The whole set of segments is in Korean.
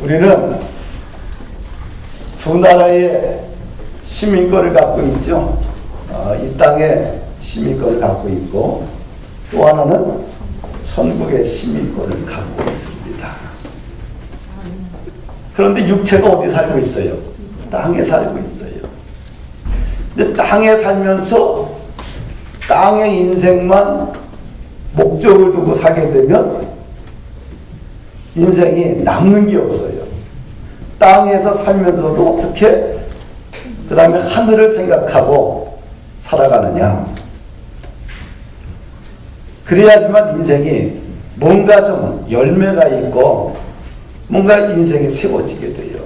우리는 두 나라의 시민권을 갖고 있죠. 이 땅에 시민권을 갖고 있고 또 하나는 천국의 시민권을 갖고 있습니다. 그런데 육체가 어디 살고 있어요? 땅에 살고 있어요. 근데 땅에 살면서 땅의 인생만 목적을 두고 살게 되면 인생이 남는 게 없어요. 땅에서 살면서도 어떻게 그 다음에 하늘을 생각하고 살아가느냐. 그래야지만 인생이 뭔가 좀 열매가 있고 뭔가 인생이 세워지게 돼요.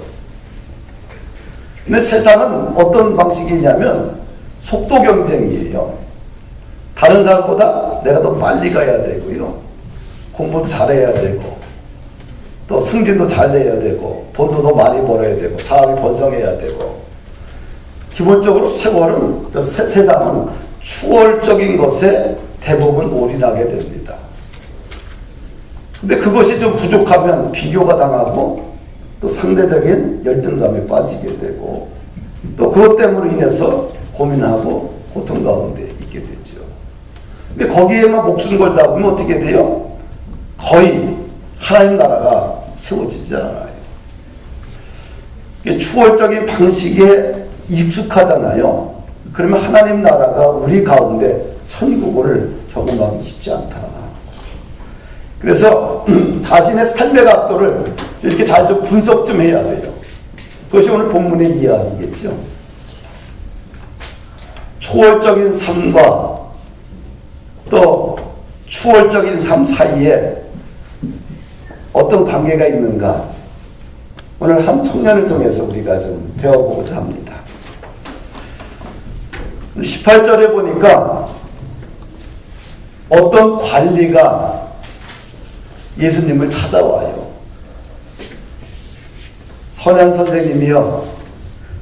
근데 세상은 어떤 방식이냐면 속도 경쟁이에요. 다른 사람보다 내가 더 빨리 가야 되고요. 공부도 잘해야 되고 또 승진도 잘 내야 되고 돈도 더 많이 벌어야 되고 사업이 번성해야 되고 기본적으로 세상은 추월적인 것에 대부분 올인하게 됩니다. 근데 그것이 좀 부족하면 비교가 당하고 또 상대적인 열등감에 빠지게 되고 또 그것 때문에 인해서 고민하고 고통 가운데 있게 되죠. 근데 거기에만 목숨 걸다 보면 어떻게 돼요? 거의 하나님 나라가 세워지지 않아요. 이게 추월적인 방식에 익숙하잖아요. 그러면 하나님 나라가 우리 가운데 천국을 경험하기 쉽지 않다. 그래서 자신의 삶의 각도를 이렇게 잘 좀 분석 좀 해야 돼요. 그것이 오늘 본문의 이야기겠죠. 초월적인 삶과 또 추월적인 삶 사이에 어떤 관계가 있는가? 오늘 한 청년을 통해서 우리가 좀 배워보고자 합니다. 18절에 보니까 어떤 관리가 예수님을 찾아와요. 선한 선생님이여,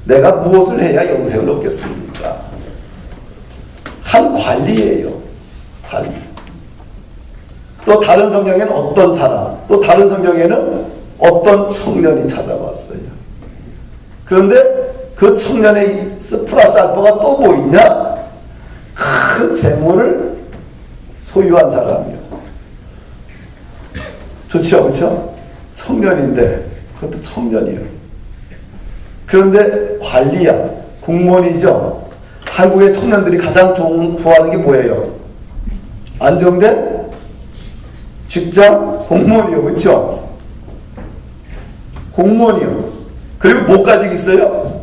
내가 무엇을 해야 영생을 얻겠습니까? 한 관리예요. 관리. 또 다른 성경에는 어떤 사람, 또 다른 성경에는 어떤 청년이 찾아왔어요. 그런데 그 청년의 플러스 알파가 또 뭐 있냐? 큰 재물을 소유한 사람이요. 좋죠, 그렇죠? 청년인데 그것도 청년이에요. 그런데 관리야, 공무원이죠. 한국의 청년들이 가장 좋아하는 게 뭐예요? 안정된 직장, 공무원이요, 그렇죠? 공무원이요. 그리고 뭐 가지고 있어요?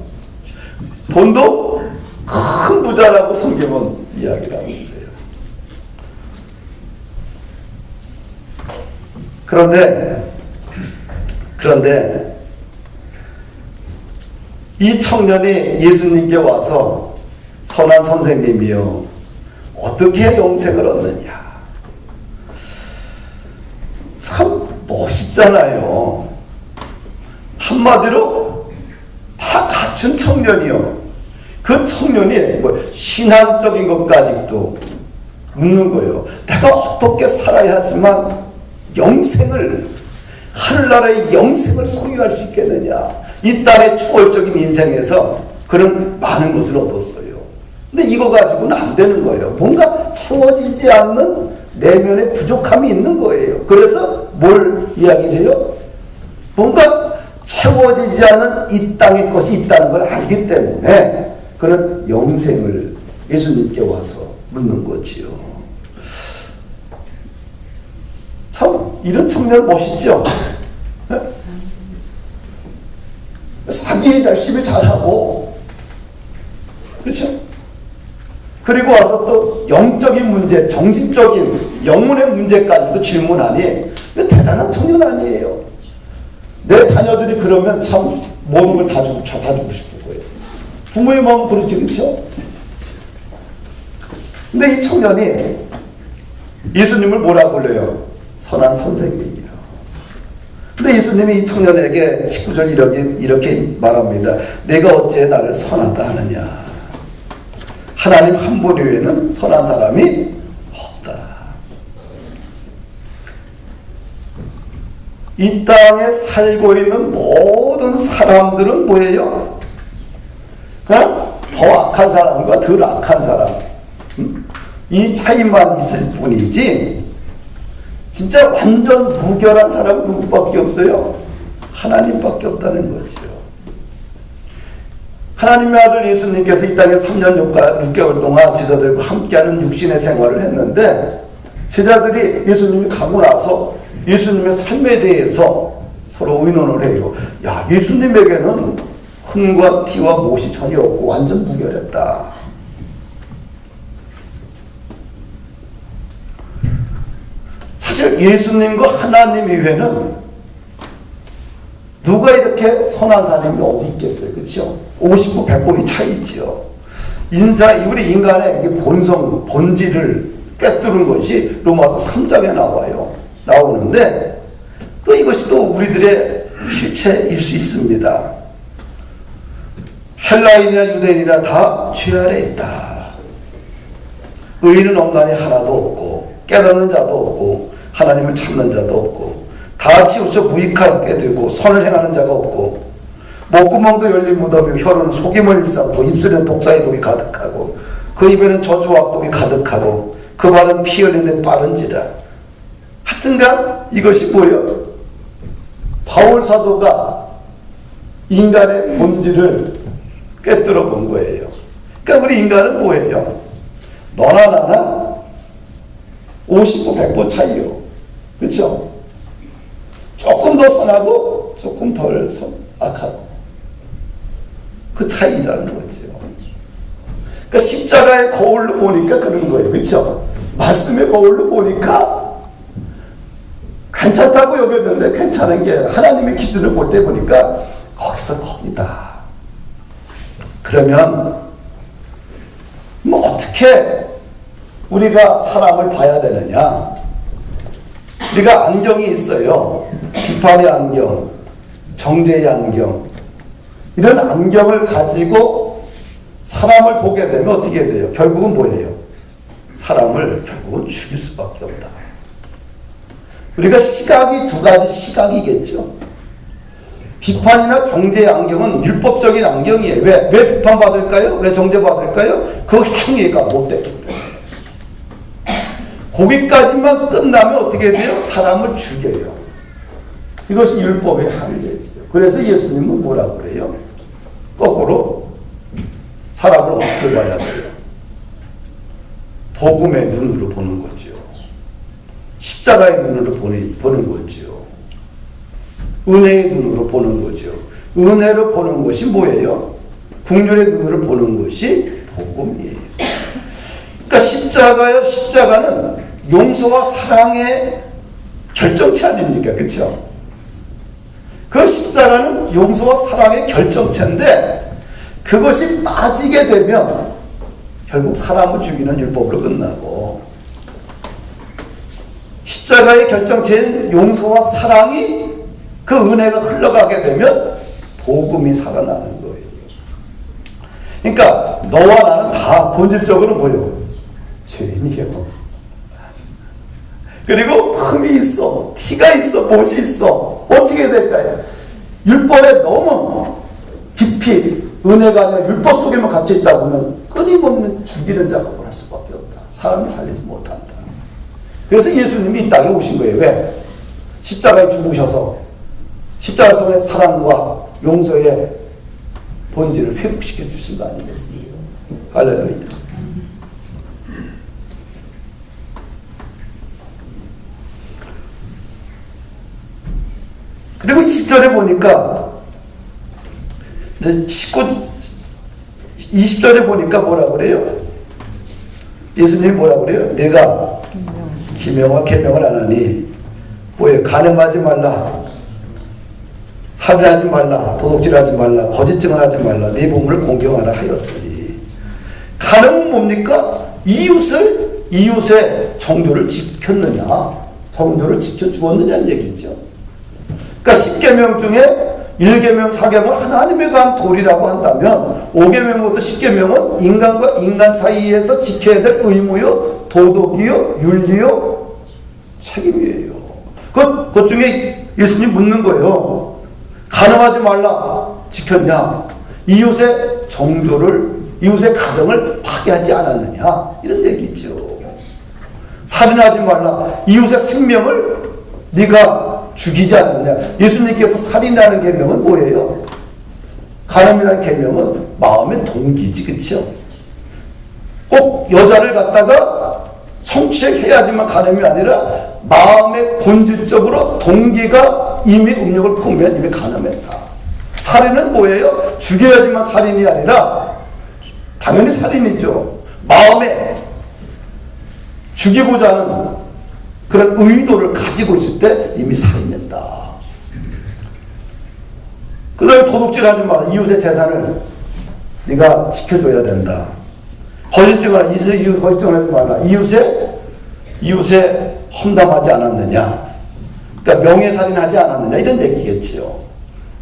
돈도 큰 부자라고 성경은 이야기를 하고 있어요. 그런데 이 청년이 예수님께 와서 선한 선생님이여, 어떻게 영생을 얻느냐. 참 멋있잖아요. 한마디로 다 갖춘 청년이요. 그 청년이 뭐 신앙적인 것까지도 묻는 거예요. 내가 어떻게 살아야지만 영생을, 하늘나라의 영생을 소유할 수 있겠느냐. 이 땅의 추월적인 인생에서 그런 많은 것을 얻었어요. 근데 이거 가지고는 안 되는 거예요. 뭔가 채워지지 않는 내면의 부족함이 있는 거예요. 그래서 뭘 이야기를 해요? 뭔가 채워지지 않은 이 땅의 것이 있다는 걸 알기 때문에 그런 영생을 예수님께 와서 묻는 거지요. 참 이런 청년 멋있죠? 자기 열심히 잘하고, 그렇죠? 그리고 와서 또 영적인 문제, 정신적인 영혼의 문제까지도 질문하니 대단한 청년 아니에요. 내 자녀들이 그러면 참 모든 걸 다 주고 싶을 거예요. 부모의 마음은 그렇지, 그렇죠? 근데 이 청년이 예수님을 뭐라고 불러요? 선한 선생님이요. 근데 예수님이 이 청년에게 19절 이렇게 말합니다. 내가 어찌 나를 선하다 하느냐. 하나님 한 분 외에는 선한 사람이 없다. 이 땅에 살고 있는 모든 사람들은 뭐예요? 그냥 더 악한 사람과 덜 악한 사람, 이 차이만 있을 뿐이지 진짜 완전 무결한 사람은 누구밖에 없어요? 하나님밖에 없다는 거죠. 하나님의 아들 예수님께서 이 땅에 3년 6개월 동안 제자들과 함께하는 육신의 생활을 했는데, 제자들이 예수님이 가고 나서 예수님의 삶에 대해서 서로 의논을 해요. 야, 예수님에게는 흠과 티와 못이 전혀 없고 완전 무결했다. 사실 예수님과 하나님 이외에는 누가 이렇게 선한 사람이 어디 있겠어요? 그렇죠? 50보 100보의 차이지요. 우리 인간의 본성, 본질을 꿰뚫은 것이 로마서 3장에 나오는데, 또 이것이 또 우리들의 실체일 수 있습니다. 헬라인이나 유대인이나 다 죄 아래 있다. 의인은 없나니 하나도 없고, 깨닫는 자도 없고, 하나님을 찾는 자도 없고, 다 치우쳐 무익하게 되고, 선을 행하는 자가 없고, 목구멍도 열린 무덤이고, 혀로는 속임을 일삼고, 입술에는 독사의 독이 가득하고, 그 입에는 저주와 악독이 가득하고, 그 발은 피 흘린 데 빠른지라. 하여튼간 이것이 뭐예요? 바울 사도가 인간의 본질을 꿰뚫어 본 거예요. 그러니까 우리 인간은 뭐예요? 너나 나나 50보 100보 차이요. 그렇죠? 조금 더 선하고 조금 덜 악하고, 그 차이라는 거죠. 그러니까 십자가의 거울로 보니까 그런 거예요. 그렇죠? 말씀의 거울로 보니까 괜찮다고 여겼는데 괜찮은 게 하나님의 기준을 볼 때 보니까 거기서 거기다. 그러면 뭐 어떻게 우리가 사람을 봐야 되느냐? 우리가 안경이 있어요. 비판의 안경, 정죄의 안경. 이런 안경을 가지고 사람을 보게 되면 어떻게 돼요? 결국은 뭐예요? 사람을 결국은 죽일 수밖에 없다. 우리가 시각이 두 가지 시각이겠죠. 비판이나 정죄의 안경은 율법적인 안경이에요. 왜 비판받을까요? 왜 정죄받을까요? 그 행위가 못됐기 때문에. 거기까지만 끝나면 어떻게 돼요? 사람을 죽여요. 이것이 율법의 한계지요. 그래서 예수님은 뭐라고 그래요? 거꾸로 사람을 어떻게 봐야 돼요? 복음의 눈으로 보는 거죠. 십자가의 눈으로 보는 거죠. 은혜의 눈으로 보는 거죠. 은혜로 보는 것이 뭐예요? 긍휼의 눈으로 보는 것이 복음이에요. 그러니까 십자가는 용서와 사랑의 결정체 아닙니까? 그렇죠? 그 십자가는 용서와 사랑의 결정체인데, 그것이 빠지게 되면 결국 사람을 죽이는 율법으로 끝나고, 십자가의 결정체인 용서와 사랑이, 그 은혜가 흘러가게 되면 복음이 살아나는 거예요. 그러니까 너와 나는 다 본질적으로 뭐예요? 죄인이에요. 그리고 흠이 있어, 티가 있어, 못이 있어. 어떻게 될까요? 율법에 너무 깊이 은혜가 아니라 율법 속에만 갇혀 있다 보면 끊임없는 죽이는 작업을 할 수밖에 없다. 사람을 살리지 못한다. 그래서 예수님이 이 땅에 오신 거예요. 왜? 십자가에 죽으셔서 십자가 통해 사랑과 용서의 본질을 회복시켜 주신 거 아니겠습니까? 할렐루야. 그리고 20절에 보니까 20절에 보니까 뭐라 그래요? 예수님이 뭐라 그래요? 내가 계명을 안 하니 뭐예요? 간음하지 말라, 살인하지 말라, 도둑질하지 말라, 거짓 증언하지 말라, 네 부모를 공경하라 하였으니. 간음은 뭡니까? 이웃의 정도를 지켰느냐, 정도를 지켜주었느냐는 얘기죠. 그러니까 10계명 중에 1계명, 4계명을 하나님에 관한 도리라고 한다면 5계명부터 10계명은 인간과 인간 사이에서 지켜야 될 의무요, 도덕이요, 윤리요, 책임이에요. 그 중에 예수님 묻는 거예요. 간음하지 말라 지켰냐? 이웃의 정조를, 이웃의 가정을 파괴하지 않았느냐? 이런 얘기죠. 살인하지 말라, 이웃의 생명을 네가 죽이지 않았느냐? 예수님께서 살인이라는 계명은 뭐예요? 간음이라는 계명은 마음의 동기지, 그렇죠? 꼭 여자를 갖다가 성취해야지만 간음이 아니라 마음의 본질적으로 동기가 이미 음욕을 품으면 이미 간음했다. 살인은 뭐예요? 죽여야지만 살인이 아니라 당연히 살인이죠. 마음에 죽이고자 하는 그런 의도를 가지고 있을 때 이미 살인했다. 그 다음에 도둑질하지 마. 이웃의 재산을 네가 지켜줘야 된다. 거짓증을 하지 말라. 이웃에 험담하지 않았느냐. 그러니까 명예살인하지 않았느냐. 이런 얘기겠지요.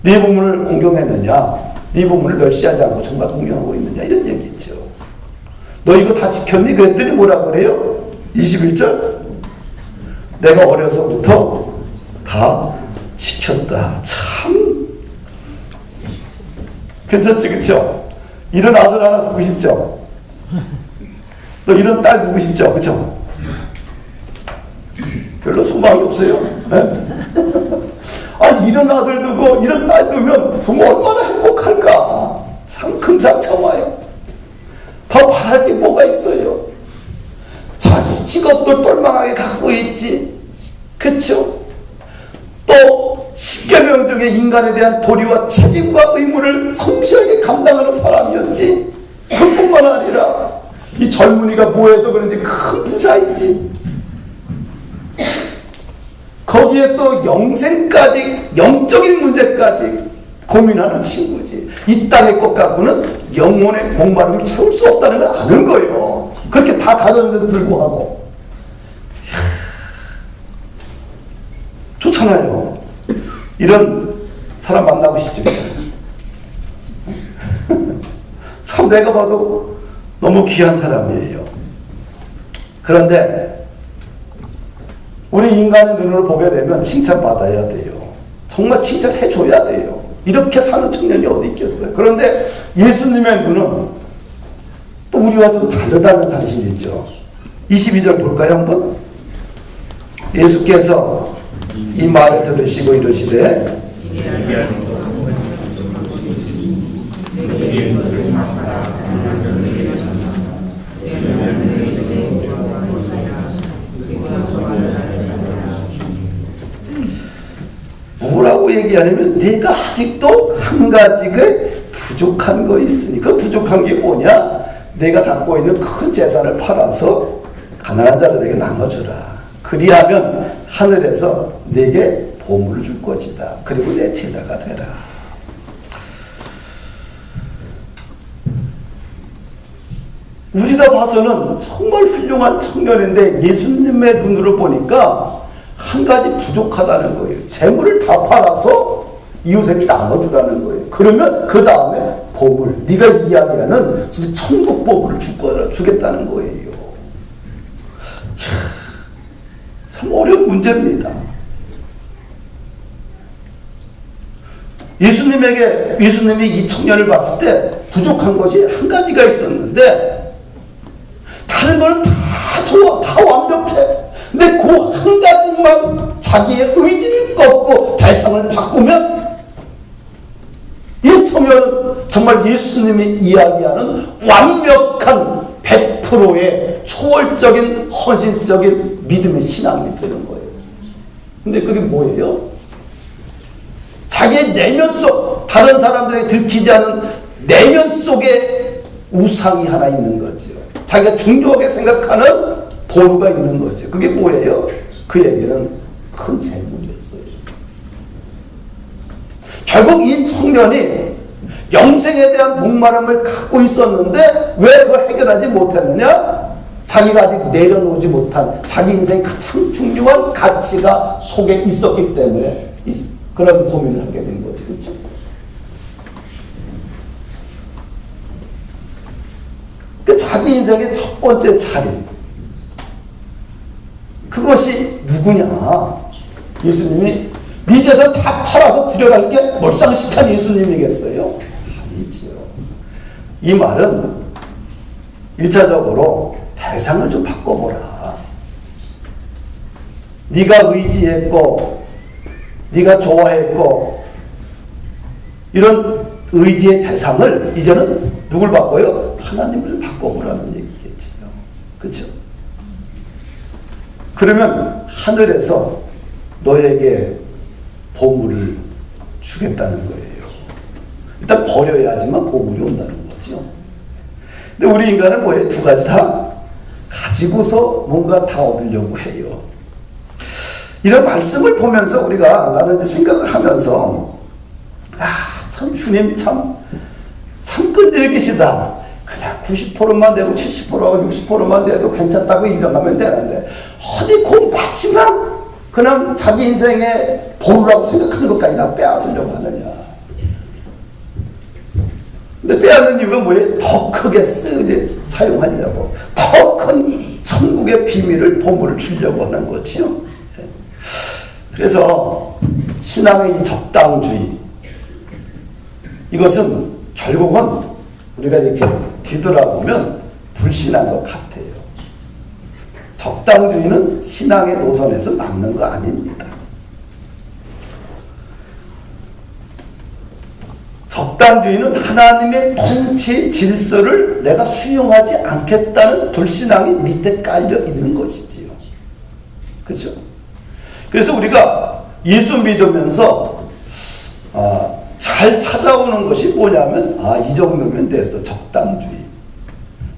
네 부모를 공경했느냐. 네 부모를 멸시하지 않고 정말 공경하고 있느냐. 이런 얘기죠. 너 이거 다 지켰니? 그랬더니 뭐라고 그래요? 21절. 내가 어려서부터 다 지켰다. 참 괜찮지, 그쵸? 이런 아들 하나 두고 싶죠? 또 이런 딸 두고 싶죠? 그쵸? 별로 소망이 없어요. 네? 아니, 이런 아들 두고 이런 딸 두면 부모 얼마나 행복할까? 참 금상첨화요. 더 바랄 게 뭐가 있어요? 자기 직업도 똘망하게 갖고 있지. 그쵸? 또 십계명 중에 인간에 대한 도리와 책임과 의무를 성실하게 감당하는 사람이었지. 그뿐만 아니라 이 젊은이가 뭐해서 그런지 큰 부자이지. 거기에 또 영생까지, 영적인 문제까지 고민하는 친구지. 이 땅의 것 갖고는 영혼의 목마름을 채울 수 없다는 걸 아는 거예요. 그렇게 다 가졌는데도 불구하고. 좋잖아요. 이런 사람 만나고 싶지, 그렇죠? 참 내가 봐도 너무 귀한 사람이에요. 그런데 우리 인간의 눈으로 보게 되면 칭찬받아야 돼요. 정말 칭찬해줘야 돼요. 이렇게 사는 청년이 어디 있겠어요. 그런데 예수님의 눈은 또 우리와 좀 다르다는 사실이죠. 22절 볼까요, 한번? 예수께서 이 말을 들으시고 이르시되 뭐라고 얘기하냐면 네가 아직도 한 가지가 부족한 거 있으니 그 부족한 게 뭐냐? 내가 갖고 있는 큰 재산을 팔아서 가난한 자들에게 나눠주라. 그리하면 하늘에서 내게 보물을 줄 것이다. 그리고 내 제자가 되라. 우리가 봐서는 정말 훌륭한 청년인데 예수님의 눈으로 보니까 한 가지 부족하다는 거예요. 재물을 다 팔아서 이웃에게 나눠주라는 거예요. 그러면 그 다음에 보물, 네가 이야기하는 진짜 천국 보물을 주겠다는 거예요. 참 어려운 문제입니다. 예수님이 이 청년을 봤을 때 부족한 것이 한 가지가 있었는데 다른 거는 다 좋아, 다 완벽해. 근데 그 한 가지만 자기의 의지를 꺾고 대상을 바꾸면 이 청년은 정말 예수님이 이야기하는 완벽한 100%의 초월적인 헌신적인 믿음의 신앙이 되는 거예요. 근데 그게 뭐예요? 자기의 내면 속, 다른 사람들에게 들키지 않은 내면 속에 우상이 하나 있는 거죠. 자기가 중요하게 생각하는 보루가 있는 거죠. 그게 뭐예요? 그 얘기는 큰 재물이었어요. 결국 이 청년이 영생에 대한 목마름을 갖고 있었는데 왜 그걸 해결하지 못했느냐? 자기가 아직 내려놓지 못한 자기 인생 가장 중요한 가치가 속에 있었기 때문에 그런 고민을 하게 된 거죠. 그렇죠? 자기 인생의 첫 번째 차림, 그것이 누구냐? 예수님이 네 재산 다 팔아서 드려갈 게 몰상식한 예수님이겠어요? 아니지요. 이 말은 1차적으로 대상을 좀 바꿔보라. 네가 의지했고 네가 좋아했고 이런 의지의 대상을 이제는 누굴 바꿔요? 하나님을 바꿔보라는 얘기겠지요. 그렇죠? 그러면 하늘에서 너에게 보물을 주겠다는 거예요. 일단 버려야지만 보물이 온다는 거죠. 근데 우리 인간은 뭐예요? 두 가지 다 가지고서 뭔가 다 얻으려고 해요. 이런 말씀을 보면서 우리가 나는 이제 생각을 하면서 참 주님 참 끈질기시다. 그냥 90%만 되고 70%, 60%만 돼도 괜찮다고 인정하면 되는데 어디 그 마지막 그냥 자기 인생의 보루라고 생각하는 것까지 다 빼앗으려고 하느냐. 근데 빼앗는 이유가 뭐예요? 더 크게 사용하려고. 더 큰 천국의 비밀을 보물을 주려고 하는 거지요. 그래서 신앙의 적당주의, 이것은 결국은 우리가 이렇게 뒤돌아보면 불신한 것 같아요. 적당주의는 신앙의 노선에서 맞는 거 아닙니다. 적당주의는 하나님의 통치 질서를 내가 수용하지 않겠다는 불신앙이 밑에 깔려 있는 것이지요. 그렇죠? 그래서 우리가 예수 믿으면서 잘 찾아오는 것이 뭐냐면 이 정도면 됐어. 적당주의.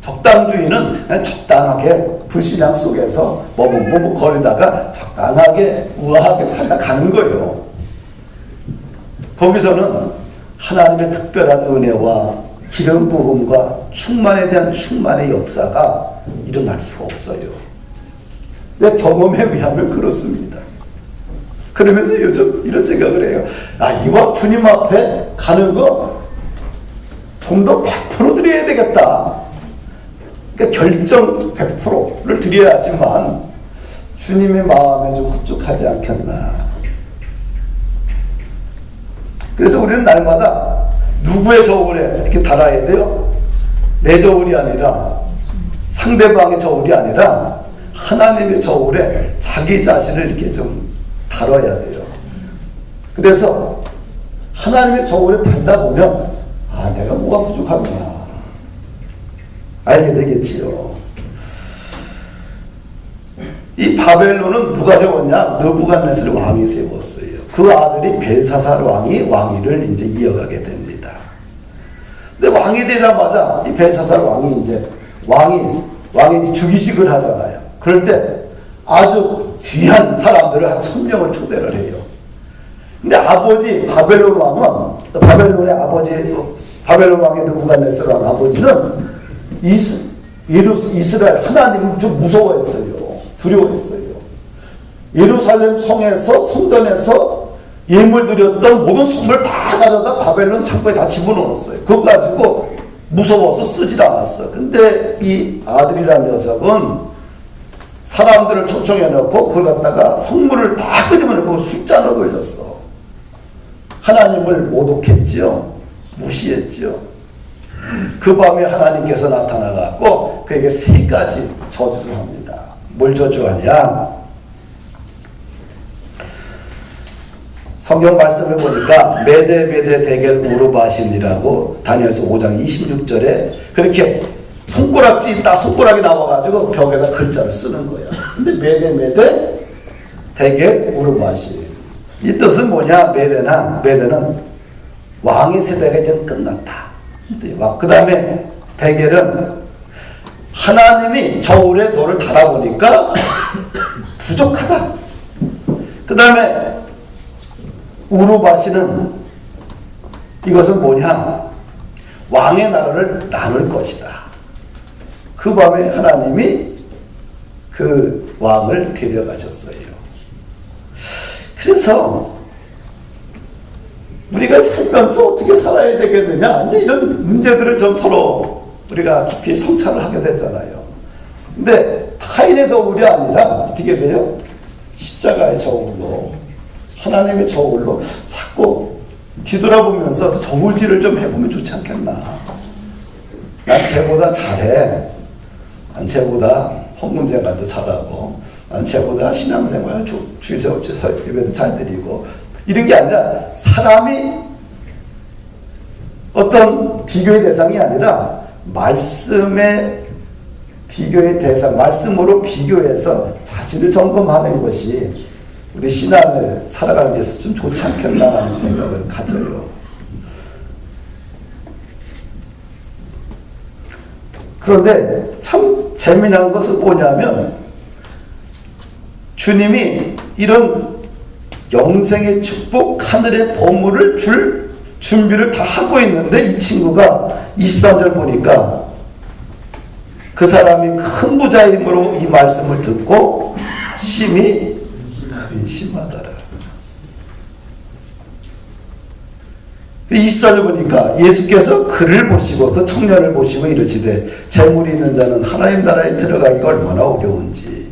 적당주의는 그냥 적당하게 불신앙 속에서 거리다가 적당하게 우아하게 살아가는 거예요. 거기서는 하나님의 특별한 은혜와 기름 부음과 충만에 대한 충만의 역사가 일어날 수가 없어요. 내 경험에 의하면 그렇습니다. 그러면서 요즘 이런 생각을 해요. 이와 주님 앞에 가는 거 좀 더 100% 드려야 되겠다. 그러니까 결정 100%를 드려야지만 주님의 마음에 좀 흡족하지 않겠나. 그래서 우리는 날마다 누구의 저울에 이렇게 달아야 돼요? 내 저울이 아니라 상대방의 저울이 아니라 하나님의 저울에 자기 자신을 이렇게 좀 다뤄야 돼요. 그래서 하나님의 저울에 달다 보면 내가 뭐가 부족하구나 알게 되겠지요. 이 바벨론은 누가 세웠냐? 느부갓네살 왕이 세웠어요. 그 아들이 벨사살 왕이 왕위를 이제 이어가게 됩니다. 근데 왕이 되자마자 이 벨사살 왕이 이제 왕이 주기식을 하잖아요. 그럴 때 아주 귀한 사람들을 한 1000명을 초대를 해요. 근데 아버지 바벨론 왕은 바벨론의 아버지 바벨론 왕의 느부갓네살 왕 아버지는 이스라엘 하나님을 좀 무서워했어요. 두려워했어요. 예루살렘 성에서 성전에서 예물 드렸던 모든 선물을 다 가져다 바벨론 창고에 다 집어넣었어요. 그거 가지고 무서워서 쓰질 않았어요. 근데 이 아들이라는 녀석은 사람들을 초청해놓고 그걸 갖다가 성물을 다 끄집어내고 숫자로 돌렸어. 하나님을 모독했지요. 무시했지요. 그 밤에 하나님께서 나타나갖고 그에게 3가지 저주를 합니다. 뭘 저주하냐? 성경 말씀을 보니까 메데 데겔 우르바신이라고 다니엘서 5장 26절에 그렇게 손가락지 딱 손가락이 나와가지고 벽에다 글자를 쓰는 거야. 근데 메데 데겔 우르바신 이 뜻은 뭐냐? 메데는 왕의 세대가 이제 끝났다. 그 다음에 데겔은 하나님이 저울에 너를 달아보니까 부족하다. 그 다음에 우르바시는 이것은 뭐냐? 왕의 나라를 나눌 것이다. 그 밤에 하나님이 그 왕을 데려가셨어요. 그래서 우리가 살면서 어떻게 살아야 되겠느냐? 이제 이런 문제들을 좀 서로 우리가 깊이 성찰을 하게 되잖아요. 근데 타인의 저울이 아니라 어떻게 돼요? 십자가의 저울로 하나님의 저울로 자꾸 뒤돌아보면서 저울질을 좀 해보면 좋지 않겠나. 난 쟤보다 잘해. 난 쟤보다 헌금제가도 잘하고, 나는 쟤보다 신앙생활 주일서 예배도 잘 드리고, 이런 게 아니라 사람이 어떤 비교의 대상이 아니라 말씀의 비교의 대상, 말씀으로 비교해서 자신을 점검하는 것이 우리 신앙을 살아가는 데서 좀 좋지 않겠나라는 생각을 가져요. 그런데 참 재미난 것은 뭐냐면 주님이 이런 영생의 축복, 하늘의 보물을 줄 준비를 다 하고 있는데 이 친구가 23절 보니까 그 사람이 큰 부자임으로 이 말씀을 듣고 심히 근심하더라. 24절 보니까 예수께서 그를 보시고 그 청년을 보시고 이르시되 재물이 있는 자는 하나님 나라에 들어가기가 얼마나 어려운지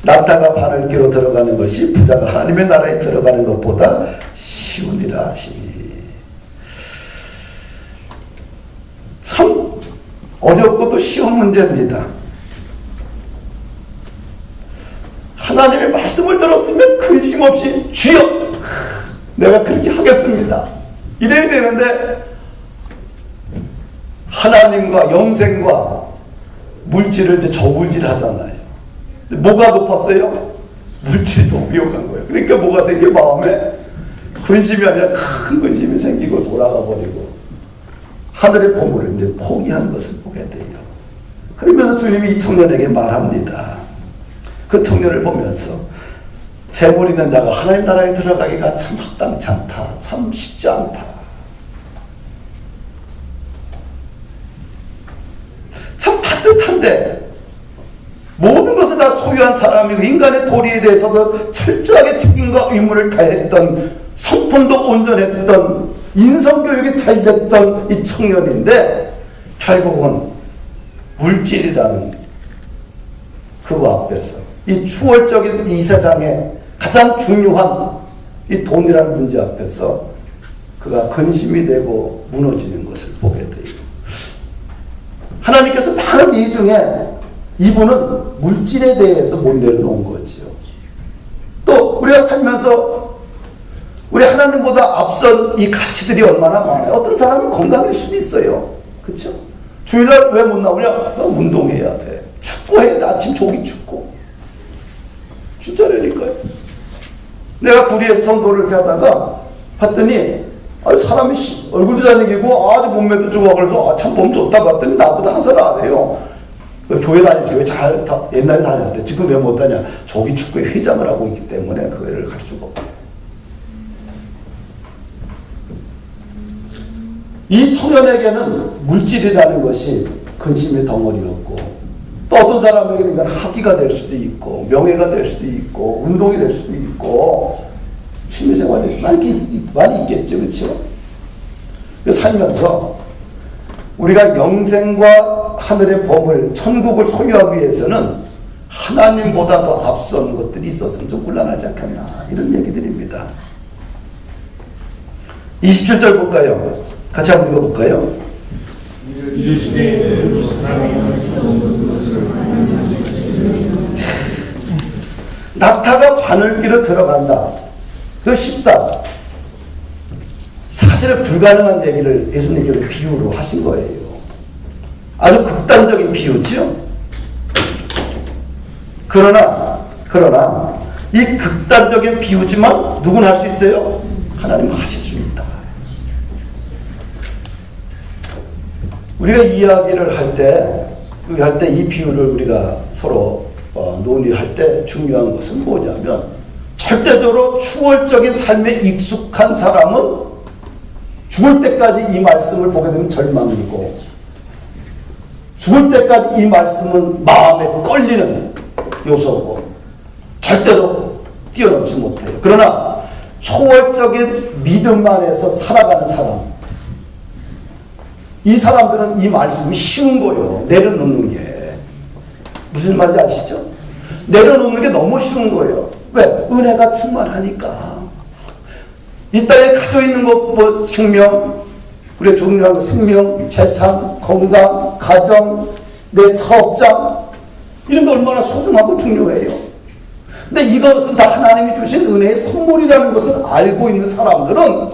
낙타가 바늘기로 들어가는 것이 부자가 하나님의 나라에 들어가는 것보다 쉬우니라 하시니. 참 어렵고 또 쉬운 문제입니다. 하나님의 말씀을 들었으면 근심 없이 주여 내가 그렇게 하겠습니다 이래야 되는데 하나님과 영생과 물질을 이제 저울질 하잖아요. 뭐가 높았어요? 물질이 너무 위험한 거예요. 그러니까 뭐가 생겨? 마음에 근심이 아니라 큰 근심이 생기고 돌아가 버리고 하늘의 보물을 이제 포기하는 것을 보게 돼요. 그러면서 주님이 이 청년에게 말합니다. 그 청년을 보면서 재물 있는 자가 하나님 나라에 들어가기가 참 합당치 않다. 참 쉽지 않다. 참 반듯한데 모든 것을 다 소유한 사람이고 인간의 도리에 대해서도 철저하게 책임과 의무를 다했던 성품도 온전했던 인성교육에 잘 됐던 이 청년인데 결국은 물질이라는 그거 앞에서 이 추월적인 이 세상에 가장 중요한 이 돈이라는 문제 앞에서 그가 근심이 되고 무너지는 것을 보게 돼요. 하나님께서 많은 이 중에 이분은 물질에 대해서 못 내려놓은 거지요. 또 우리가 살면서 우리 하나님보다 앞선 이 가치들이 얼마나 많아요. 어떤 사람은 건강일 수도 있어요. 그렇죠? 주일날 왜 못 나오냐? 나 운동해야 돼. 축구해야 돼. 아침 조기 축구. 진짜라니까요. 내가 구리에서 선도를 이렇게 하다가 봤더니 사람이 얼굴도 잘생기고 아주 몸매도 좋아. 그래서 참 몸 좋다 봤더니 나보다 한 살 아래요. 교회 다니지 왜 잘 옛날에 다녔대. 지금 왜 못 다냐? 조기 축구의 회장을 하고 있기 때문에 그거를 갈 수가 없고. 이 청년에게는 물질이라는 것이 근심의 덩어리였고 또 어떤 사람에게는 이건 학위가 될 수도 있고 명예가 될 수도 있고 운동이 될 수도 있고 취미생활이 많이 있겠죠. 그렇죠? 살면서 우리가 영생과 하늘의 보물 천국을 소유하기 위해서는 하나님보다 더 앞선 것들이 있어서는 좀 곤란하지 않겠나 이런 얘기들입니다. 27절 볼까요? 같이 한번 읽어볼까요? 낙타가 바늘귀로 들어간다. 그거 쉽다. 사실은 불가능한 얘기를 예수님께서 비유로 하신 거예요. 아주 극단적인 비유죠. 그러나 이 극단적인 비유지만 누구나 할 수 있어요? 하나님은 하실 수 있다. 우리가 이야기를 할 때 이 비유를 우리가 서로 논의할 때 중요한 것은 뭐냐면 절대적으로 추월적인 삶에 익숙한 사람은 죽을 때까지 이 말씀을 보게 되면 절망이고 죽을 때까지 이 말씀은 마음에 걸리는 요소고 절대로 뛰어넘지 못해요. 그러나 초월적인 믿음 안에서 살아가는 사람, 이 사람들은 이 말씀이 쉬운 거예요. 내려놓는 게. 무슨 말인지 아시죠? 내려놓는 게 너무 쉬운 거예요. 왜? 은혜가 충만하니까. 이 땅에 가지고 있는 것, 뭐 생명, 우리가 중요한 거 생명, 재산, 건강, 가정, 내 사업장, 이런 게 얼마나 소중하고 중요해요. 근데 이것은 다 하나님이 주신 은혜의 선물이라는 것을 알고 있는 사람들은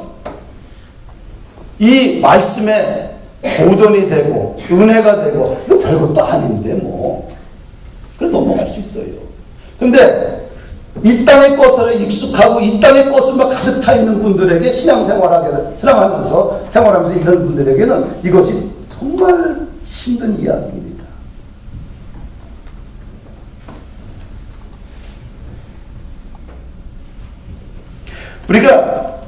이 말씀에 보존이 되고 은혜가 되고 이거 별것도 아닌데 뭐 그래 넘어갈 수 있어요. 근데 이 땅의 것에 익숙하고 이 땅의 것을만 가득 차 있는 분들에게 신앙하면서 생활하면서 이런 분들에게는 이것이 정말 힘든 이야기입니다. 우리가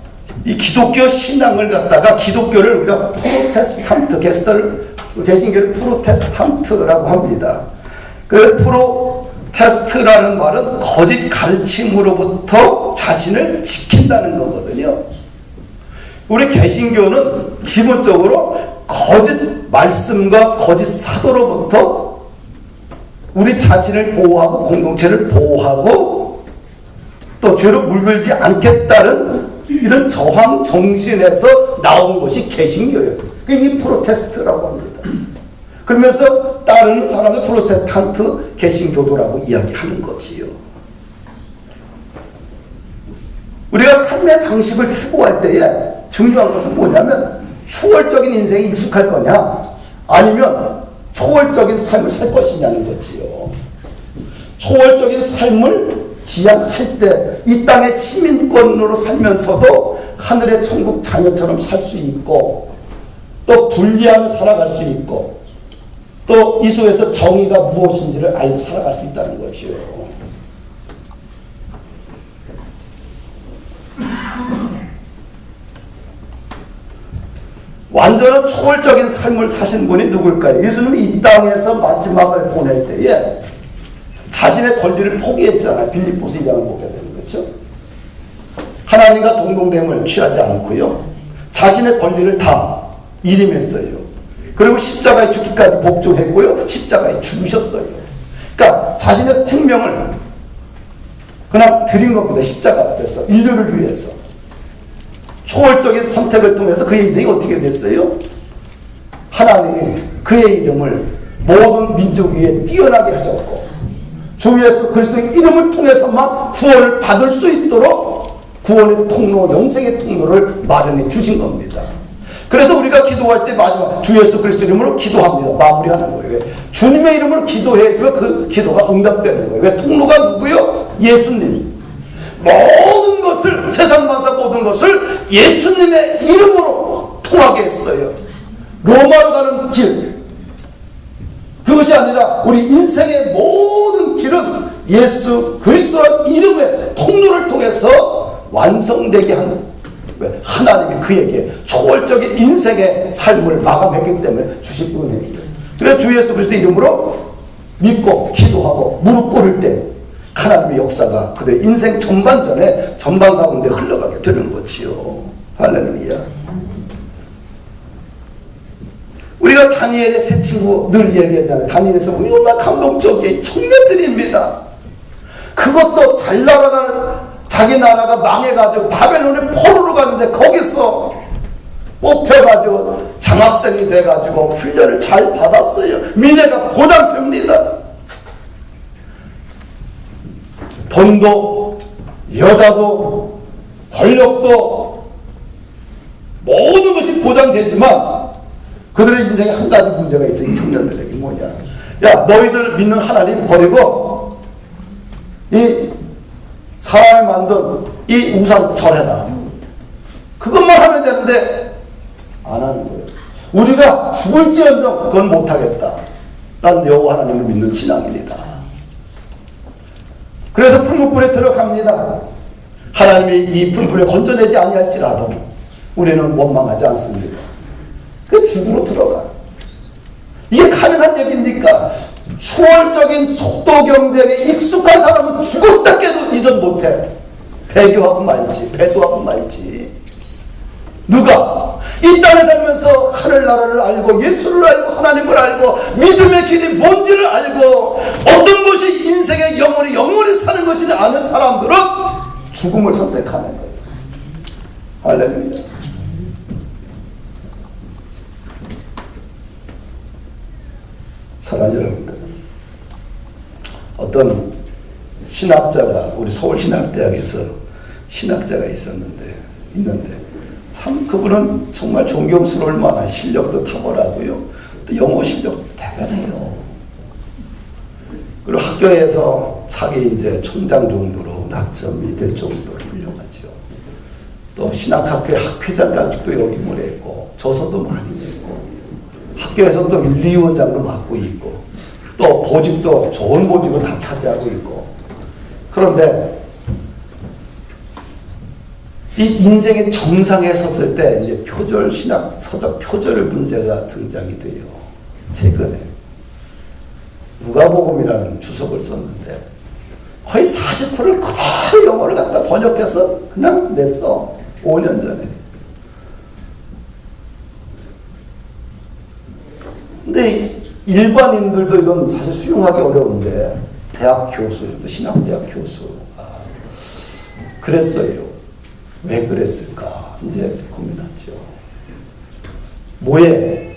이 기독교 신앙을 갖다가 기독교를 우리가 프로테스탄트, 개신교를 프로테스탄트라고 합니다. 그 프로테스트라는 말은 거짓 가르침으로부터 자신을 지킨다는 거거든요. 우리 개신교는 기본적으로 거짓 말씀과 거짓 사도로부터 우리 자신을 보호하고 공동체를 보호하고 또 죄로 물들지 않겠다는 이런 저항 정신에서 나온 것이 개신교예요. 그게 프로테스트라고 합니다. 그러면서 다른 사람들 프로테스탄트 개신교도라고 이야기하는 거지요. 우리가 삶의 방식을 추구할 때에 중요한 것은 뭐냐면 추월적인 인생에 익숙할 거냐 아니면 초월적인 삶을 살 것이냐는 거지요. 초월적인 삶을 지향할 때 이 땅의 시민권으로 살면서도 하늘의 천국 자녀처럼 살 수 있고 또 분리하며 살아갈 수 있고 또 이 속에서 정의가 무엇인지를 알고 살아갈 수 있다는 것이요. 완전한 초월적인 삶을 사신 분이 누굴까요? 예수님이 이 땅에서 마지막을 보낼 때에 자신의 권리를 포기했잖아요. 빌립보서 2장을 보게 되는 거죠. 하나님과 동등됨을 취하지 않고요. 자신의 권리를 다 일임했어요. 그리고 십자가에 죽기까지 복종했고요. 십자가에 죽으셨어요. 그러니까 자신의 생명을 그냥 드린 겁니다. 십자가 앞에서 인류를 위해서. 초월적인 선택을 통해서 그의 인생이 어떻게 됐어요? 하나님이 그의 이름을 모든 민족 위에 뛰어나게 하셨고 주 예수 그리스도의 이름을 통해서만 구원을 받을 수 있도록 구원의 통로, 영생의 통로를 마련해 주신 겁니다. 그래서 우리가 기도할 때 마지막 주 예수 그리스도 이름으로 기도합니다. 마무리하는 거예요. 왜? 주님의 이름으로 기도해주면 그 기도가 응답되는 거예요. 왜? 통로가 누구요? 예수님. 모든 것을 세상 만사 모든 것을 예수님의 이름으로 통하게 했어요. 로마로 가는 길 그것이 아니라 우리 인생의 모든 길은 예수 그리스도의 이름의 통로를 통해서 완성되게 하는 하나님이 그에게 초월적인 인생의 삶을 마감했기 때문에 주신 은혜예요. 그래서 주 예수 그리스도 이름으로 믿고 기도하고 무릎 꿇을 때 하나님의 역사가 그들의 인생 전반 가운데 흘러가게 되는 거지요. 할렐루야. 우리가 다니엘의 세 친구 늘 얘기하잖아요. 다니엘에서 얼마나 감동적인 청년들입니다. 그것도 잘 날아가는 자기 나라가 망해가지고 바벨론의 포로로 갔는데 거기서 뽑혀가지고 장학생이 돼가지고 훈련을 잘 받았어요. 미래가 보장됩니다. 돈도 여자도 권력도 모든 것이 보장되지만 그들의 인생에 한 가지 문제가 있어. 이 청년들에게 뭐냐, 야 너희들 믿는 하나님 버리고 이 사람을 만든 이 우상 절해라. 그것만 하면 되는데 안 하는 거예요. 우리가 죽을지언정 그건 못하겠다. 난 여호와 하나님을 믿는 신앙인이다. 그래서 풀무불에 들어갑니다. 하나님이 이 풀무불에 건져내지 아니할지라도 우리는 원망하지 않습니다. 그 죽으로 들어가. 이게 가능한 얘기입니까? 초월적인 속도 경쟁에 익숙한 사람은 죽었다 깨도 이전 못해. 배교하고 말지, 배도하고 말지. 누가 이 땅에 살면서 하늘나라를 알고 예수를 알고 하나님을 알고 믿음의 길이 뭔지를 알고 어떤 것이 인생의 영원히 사는 것인지 아는 사람들은 죽음을 선택하는 거예요. 할렐루야. 사랑하는 여러분들, 어떤 신학자가 우리 서울신학대학에서 신학자가 있는데 참 그분은 정말 존경스러울 만한 실력도 탁월하고요, 또 영어 실력도 대단해요. 그리고 학교에서 자기 이제 총장 정도로 낙점이 될 정도로 훌륭하죠. 또 신학학교의 학회장까지도 역임을 했고 저서도 많이 냈고 학교에서도 윤리위원장도 맡고 있고 또 보직도 좋은 보직을 다 차지하고 있고. 그런데 이 인생의 정상에 섰을 때 이제 표절 신학 서적 표절 문제가 등장이 돼요. 최근에 누가복음이라는 주석을 썼는데 거의 40%를 그대로 영어를 갖다 번역해서 그냥 냈어. 5년 전에. 근데 일반인들도 이건 사실 수용하기 어려운데 대학 교수, 또 신학대학 교수가 그랬어요. 왜 그랬을까? 이제 고민하죠. 뭐에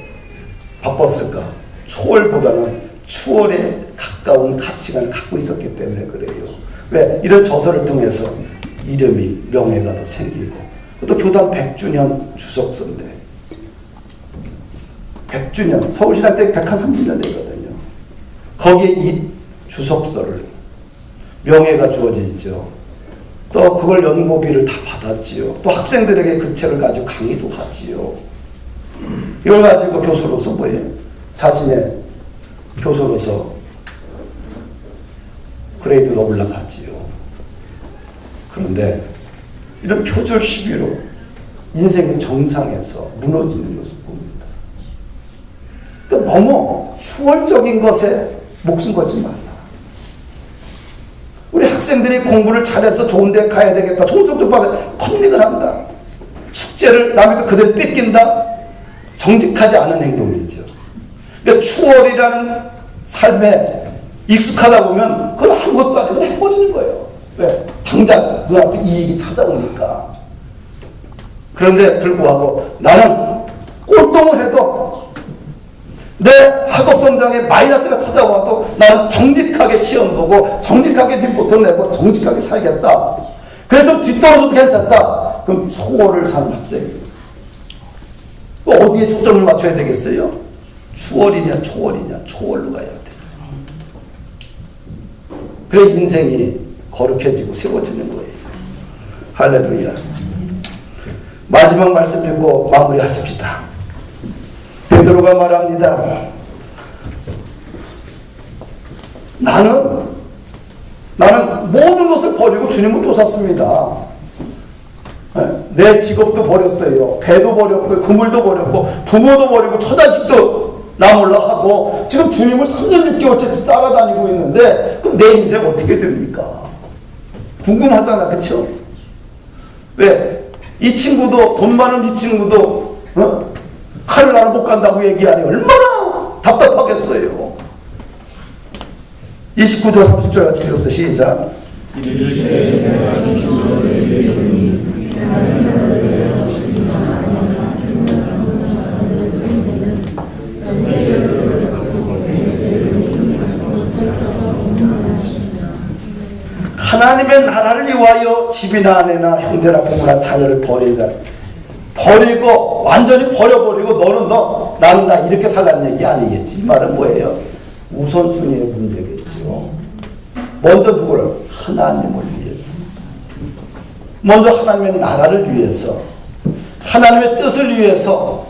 바빴을까? 초월보다는 추월에 가까운 가치관을 갖고 있었기 때문에 그래요. 왜? 이런 저서를 통해서 이름이, 명예가 더 생기고, 또 교단 100주년 주석서인데 100주년, 서울신학대 130년 되거든요. 거기에 이 주석서를 명예가 주어지죠. 또 그걸 연고비를 다 받았지요. 또 학생들에게 그 책을 가지고 강의도 하지요. 이걸 가지고 교수로서 뭐예요? 자신의 교수로서 그레이드가 올라가지요. 그런데 이런 표절 시비로 인생의 정상에서 무너지는 것을 봅니다. 그러니까 너무 추월적인 것에 목숨 걸지 말라. 우리 학생들이 공부를 잘해서 좋은 데 가야 되겠다. 좋은 성적 받아 컨닝을 한다. 숙제를 남에게 그대로 뺏긴다. 정직하지 않은 행동이죠. 그러니까 추월이라는 삶에 익숙하다 보면 그건 아무것도 아니고 해버리는 거예요. 왜? 당장 눈앞에 이익이 찾아오니까. 그런데 불구하고 나는 꼴통을 해도 내 학업 성장에 마이너스가 찾아와도 나는 정직하게 시험 보고 정직하게 리포트 내고 정직하게 살겠다. 그래 좀 뒤떨어져도 괜찮다. 그럼 초월을 사는 학생이에요. 어디에 초점을 맞춰야 되겠어요? 추월이냐 초월이냐. 초월로 가야 돼. 그래 인생이 거룩해지고 세워지는 거예요. 할렐루야. 마지막 말씀 읽고 마무리하십시다. 베드로가 말합니다. 나는 모든 것을 버리고 주님을 쫓았습니다. 내 직업도 버렸어요. 배도 버렸고 그물도 버렸고 부모도 버리고 처자식도 나 몰라 하고 지금 주님을 3년 6개월째 따라다니고 있는데 그럼 내 인생 어떻게 됩니까? 궁금하잖아. 그쵸? 왜? 이 친구도 돈 많은 이 친구도 하늘나라 못 간다고 얘기하니 얼마나 답답하겠어요. 29절 30절 같이 읽어보세요. 시작. 하나님의 나라를 위하여 집이나 아내나 형제나 부모나 자녀를 버리고 완전히 버려버리고 나는 나 이렇게 살라는 얘기 아니겠지. 이 말은 뭐예요? 우선순위의 문제겠죠. 먼저 누구를? 하나님을 위해서. 먼저 하나님의 나라를 위해서, 하나님의 뜻을 위해서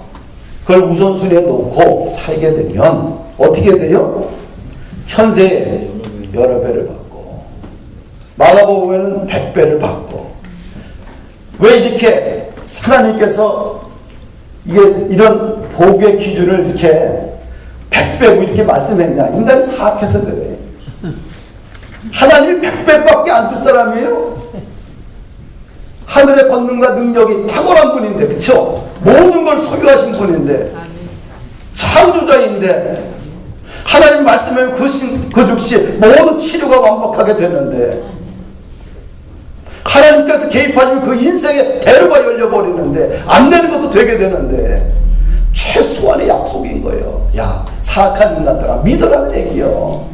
그걸 우선순위에 놓고 살게 되면 어떻게 돼요? 현세에 여러 배를 받고 마가복음에는 100배를 받고. 왜 이렇게 하나님께서 이런 복의 기준을 이렇게 100배고 이렇게 말씀했냐? 인간이 사악해서 그래. 하나님이 100배밖에 안 줄 사람이에요? 하늘의 권능과 능력이 탁월한 분인데, 그쵸? 모든 걸 소유하신 분인데, 창조자인데, 하나님 말씀하면 그 즉시 모든 치료가 완벽하게 되는데, 하나님께서 개입하시면 그 인생의 대로가 열려버리는데, 안 되는 것도 되게 되는데, 최소한의 약속인 거예요. 야, 사악한 인간들아, 믿으라는 얘기요.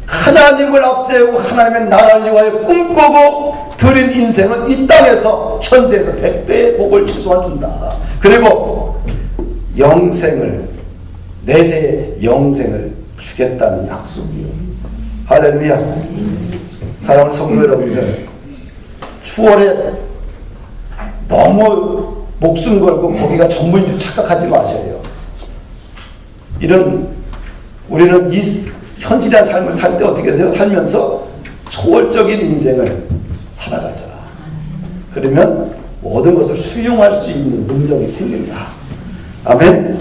하나님을 앞세우고 하나님의 나라를 위하여 꿈꾸고 드린 인생은 이 땅에서 현세에서 100배의 복을 최소한 준다. 그리고 영생을, 내세의 영생을 주겠다는 약속이요. 할렐루야. 사랑하는 성도 여러분들, 추월에 너무 목숨 걸고 거기가 전부인 줄 착각하지 마셔요. 우리는 이 현실의 삶을 살 때 어떻게 돼요? 살면서 초월적인 인생을 살아가자. 그러면 모든 것을 수용할 수 있는 능력이 생긴다. 아멘.